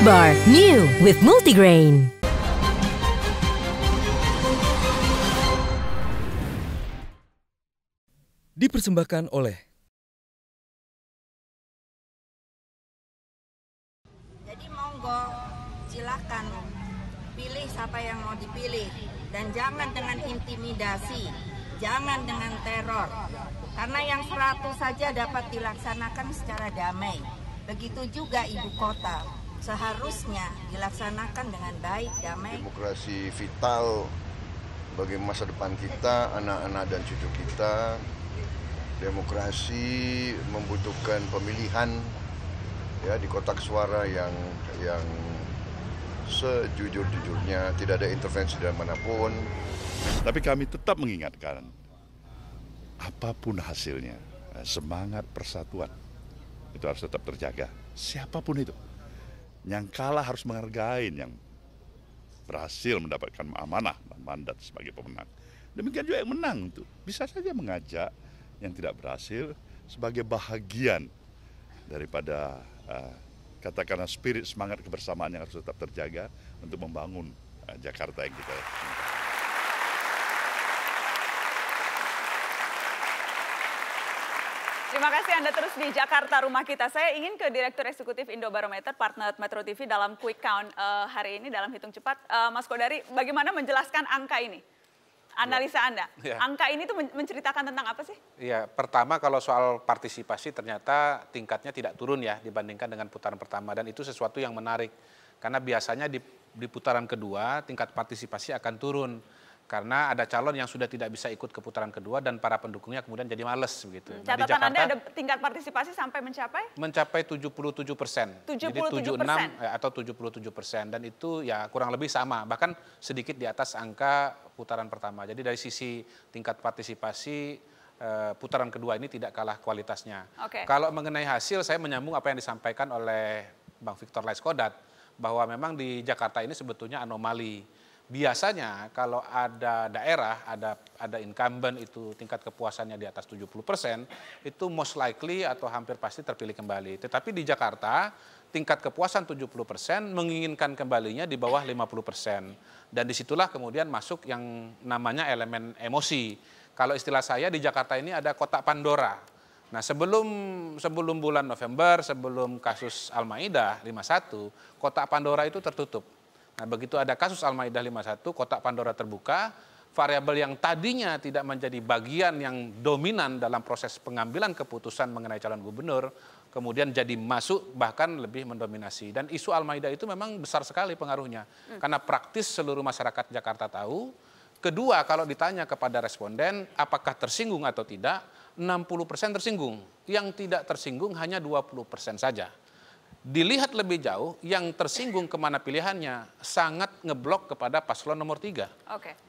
Bar, new with multigrain. Dipersembahkan oleh Jadi monggo silakan pilih siapa yang mau dipilih dan jangan dengan intimidasi, jangan dengan teror. Karena yang 100 saja dapat dilaksanakan secara damai. Begitu juga ibu kota seharusnya dilaksanakan dengan baik, damai. Demokrasi vital bagi masa depan kita, anak-anak dan cucu kita. Demokrasi membutuhkan pemilihan ya di kotak suara yang sejujur-jujurnya, tidak ada intervensi dari manapun. Tapi kami tetap mengingatkan, apapun hasilnya, semangat persatuan itu harus tetap terjaga. Siapapun itu, yang kalah harus menghargai yang berhasil mendapatkan amanah dan mandat sebagai pemenang. Demikian juga yang menang itu bisa saja mengajak yang tidak berhasil sebagai bahagian daripada katakanlah spirit semangat kebersamaan yang harus tetap terjaga untuk membangun Jakarta yang kita cintai. Terima kasih Anda terus di Jakarta Rumah Kita. Saya ingin ke Direktur Eksekutif Indobarometer, partner Metro TV dalam Quick Count hari ini dalam Hitung Cepat. Mas Kodari, bagaimana menjelaskan angka ini? Analisa Anda, angka ini tuh menceritakan tentang apa sih? Iya, pertama kalau soal partisipasi ternyata tingkatnya tidak turun ya dibandingkan dengan putaran pertama. Dan itu sesuatu yang menarik. Karena biasanya di putaran kedua tingkat partisipasi akan turun. Karena ada calon yang sudah tidak bisa ikut ke putaran kedua dan para pendukungnya kemudian jadi males begitu. Catatan Jakarta, Anda ada tingkat partisipasi sampai mencapai? Mencapai 77%. 77%? Jadi 76 atau 77%. Dan itu ya kurang lebih sama, bahkan sedikit di atas angka putaran pertama. Jadi dari sisi tingkat partisipasi putaran kedua ini tidak kalah kualitasnya. Kalau mengenai hasil, saya menyambung apa yang disampaikan oleh Bang Victor Laiskodat, bahwa memang di Jakarta ini sebetulnya anomali. Biasanya kalau ada daerah, ada incumbent itu tingkat kepuasannya di atas 70%, itu most likely atau hampir pasti terpilih kembali. Tetapi di Jakarta, tingkat kepuasan 70% menginginkan kembalinya di bawah 50%. Dan disitulah kemudian masuk yang namanya elemen emosi. Kalau istilah saya di Jakarta ini ada kotak Pandora. Nah sebelum bulan November, sebelum kasus Al-Maidah 51, kotak Pandora itu tertutup. Nah, begitu ada kasus Al-Maidah 51, kotak Pandora terbuka, variabel yang tadinya tidak menjadi bagian yang dominan dalam proses pengambilan keputusan mengenai calon gubernur, kemudian jadi masuk bahkan lebih mendominasi. Dan isu Al-Maidah itu memang besar sekali pengaruhnya, karena praktis seluruh masyarakat Jakarta tahu. Kedua, kalau ditanya kepada responden, apakah tersinggung atau tidak, 60% tersinggung. Yang tidak tersinggung hanya 20% saja. Dilihat lebih jauh, yang tersinggung kemana pilihannya sangat ngeblok kepada paslon nomor 3.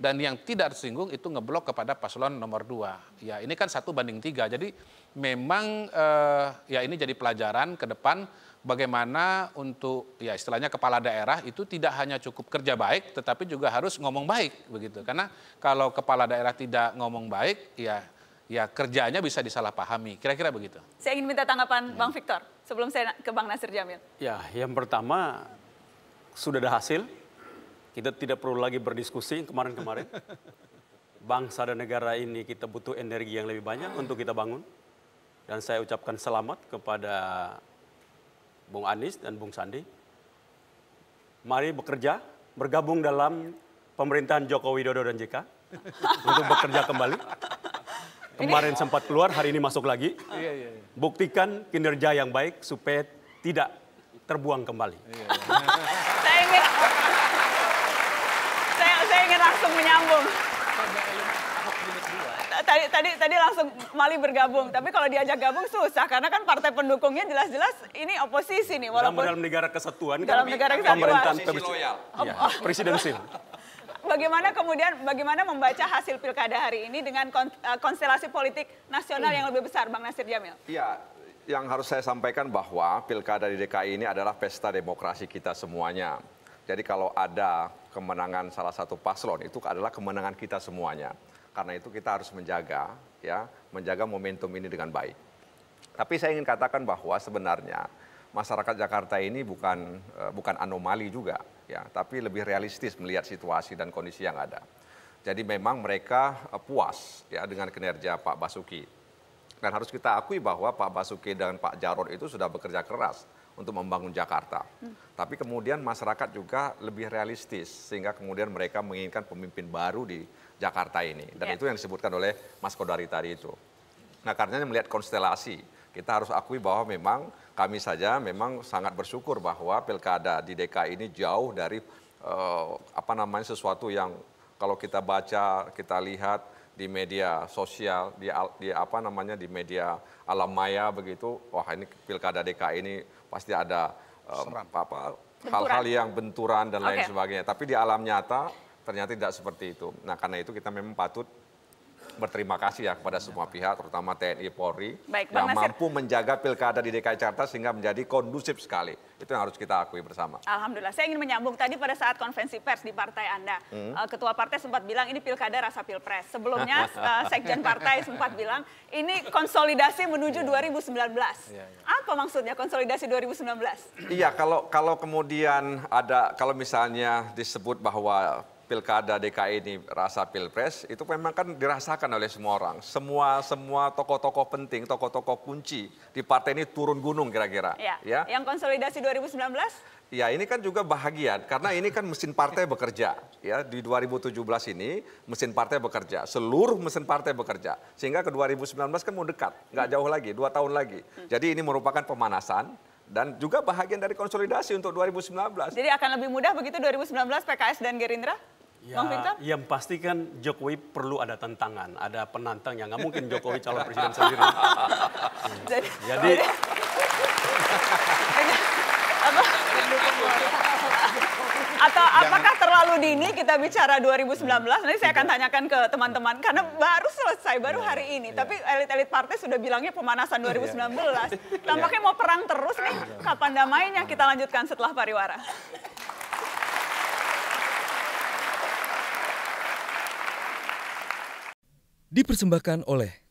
Dan yang tidak tersinggung itu ngeblok kepada paslon nomor 2. Ya ini kan 1:3. Jadi memang ya ini jadi pelajaran ke depan bagaimana untuk ya istilahnya kepala daerah itu tidak hanya cukup kerja baik, tetapi juga harus ngomong baik begitu. Karena kalau kepala daerah tidak ngomong baik, ya kerjanya bisa disalahpahami. Kira-kira begitu. Saya ingin minta tanggapan Bang Victor sebelum saya ke Bang Nasir Jamil. Ya, yang pertama sudah ada hasil. Kita tidak perlu lagi berdiskusi kemarin-kemarin. Bangsa dan negara ini kita butuh energi yang lebih banyak untuk kita bangun. Dan saya ucapkan selamat kepada Bung Anies dan Bung Sandi. Mari bekerja, bergabung dalam pemerintahan Joko Widodo dan JK untuk bekerja kembali. Kemarin sempat keluar, hari ini masuk lagi. Buktikan kinerja yang baik supaya tidak terbuang kembali. Saya ingin langsung menyambung. Tadi langsung Mali bergabung, tapi kalau diajak gabung susah karena kan partai pendukungnya jelas-jelas ini oposisi nih. Walaupun dalam negara kesatuan, dalam negara kesatuan, pemerintahan presidensil. Bagaimana membaca hasil pilkada hari ini dengan konstelasi politik nasional yang lebih besar, Bang Nasir Jamil? Iya, yang harus saya sampaikan bahwa pilkada di DKI ini adalah pesta demokrasi kita semuanya. Jadi kalau ada kemenangan salah satu paslon itu adalah kemenangan kita semuanya. Karena itu kita harus menjaga momentum ini dengan baik. Tapi saya ingin katakan bahwa sebenarnya masyarakat Jakarta ini bukan anomali juga, ya, tapi lebih realistis melihat situasi dan kondisi yang ada. Jadi memang mereka puas ya dengan kinerja Pak Basuki. Dan harus kita akui bahwa Pak Basuki dan Pak Jarod itu sudah bekerja keras untuk membangun Jakarta. Tapi kemudian masyarakat juga lebih realistis sehingga kemudian mereka menginginkan pemimpin baru di Jakarta ini. Dan itu yang disebutkan oleh Mas Kodari tadi itu. Nah, karenanya melihat konstelasi, kita harus akui bahwa memang kami saja memang sangat bersyukur bahwa pilkada di DKI ini jauh dari sesuatu yang kalau kita baca, kita lihat di media sosial, di media alam maya begitu, wah ini pilkada DKI ini pasti ada hal-hal yang benturan dan lain sebagainya. Tapi di alam nyata ternyata tidak seperti itu. Nah, karena itu kita memang patut berterima kasih ya kepada semua pihak, terutama TNI Polri, yang mampu menjaga pilkada di DKI Jakarta sehingga menjadi kondusif sekali. Itu yang harus kita akui bersama. Alhamdulillah. Saya ingin menyambung tadi pada saat konferensi pers di partai Anda. Ketua partai sempat bilang ini pilkada rasa pilpres. Sebelumnya sekjen partai sempat bilang ini konsolidasi menuju 2019. Apa maksudnya konsolidasi 2019? Iya, kalau kemudian kalau misalnya disebut bahwa pilkada DKI ini rasa pilpres, itu memang kan dirasakan oleh semua orang. Semua tokoh-tokoh penting, tokoh-tokoh kunci di partai ini turun gunung kira-kira. Ya. Yang konsolidasi 2019? Ya, ini kan juga bahagia karena ini kan mesin partai bekerja. Ya, di 2017 ini mesin partai bekerja, seluruh mesin partai bekerja. Sehingga ke 2019 kan mau dekat, nggak jauh lagi, 2 tahun lagi. Jadi ini merupakan pemanasan dan juga bahagian dari konsolidasi untuk 2019. Jadi akan lebih mudah begitu 2019 PKS dan Gerindra? Ya, yang pasti kan Jokowi perlu ada tantangan, ada penantang yang nggak mungkin Jokowi calon presiden sendiri. Jadi atau apakah terlalu dini kita bicara 2019? Nanti saya akan tanyakan ke teman-teman karena baru selesai, baru hari ini. Tapi elit-elit partai sudah bilangnya pemanasan 2019. Tampaknya mau perang terus nih. Kapan damainya? Kita lanjutkan setelah pariwara. Dipersembahkan oleh